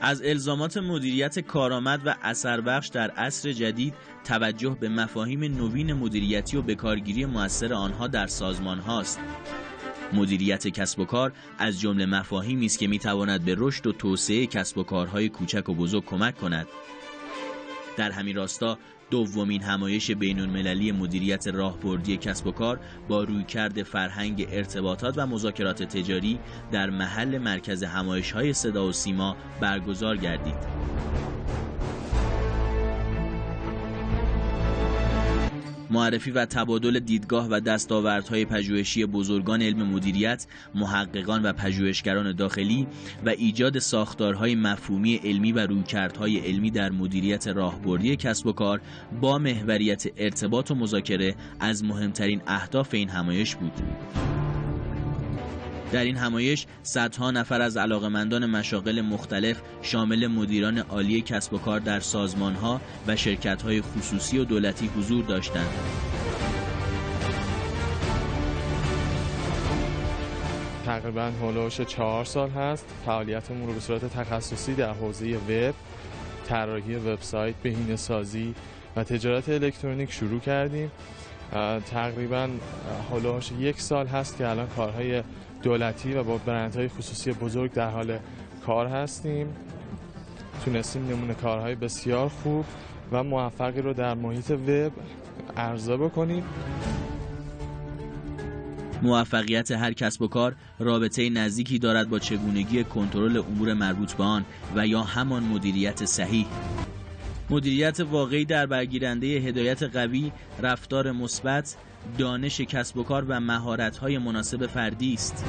از الزامات مدیریت کارآمد و اثربخش در عصر جدید توجه به مفاهیم نوین مدیریتی و بکارگیری مؤثر آنها در سازمان هاست. مدیریت کسب و کار از جمله مفاهیمی است که میتواند به رشد و توسعه کسب و کارهای کوچک و بزرگ کمک کند. در همین راستا دومین همایش بین‌المللی مدیریت راهبردی کسب و کار با رویکرد فرهنگ ارتباطات و مذاکرات تجاری در محل مرکز همایش‌های صدا و سیما برگزار گردید. معرفی و تبادل دیدگاه و دستاوردهای پژوهشی بزرگان علم مدیریت، محققان و پژوهشگران داخلی و ایجاد ساختارهای مفهومی علمی و رویکردهای علمی در مدیریت راهبردی کسب و کار با محوریت ارتباط و مذاکره از مهمترین اهداف این همایش بود. در این همایش صدها نفر از علاقه‌مندان مشاغل مختلف شامل مدیران عالی کسب و کار در سازمان‌ها و شرکت‌های خصوصی و دولتی حضور داشتند. تقریباً هولوش 4 سال هست فعالیتمون رو به صورت تخصصی در حوزه وب، طراحی وبسایت، بهینه‌سازی و تجارت الکترونیک شروع کردیم. تقریباً هولوش 1 سال هست که الان کارهای دولتی و با برندهای خصوصی بزرگ در حال کار هستیم. تونستیم نمونه کارهای بسیار خوب و موفقی رو در محیط وب عرضه بکنیم. موفقیت هر کسب و کار رابطه نزدیکی دارد با چگونگی کنترل امور مربوط به آن و یا همان مدیریت صحیح. مدیریت واقعی در برگیرنده هدایت قوی، رفتار مثبت، دانش کسب و کار و مهارت‌های مناسب فردی است.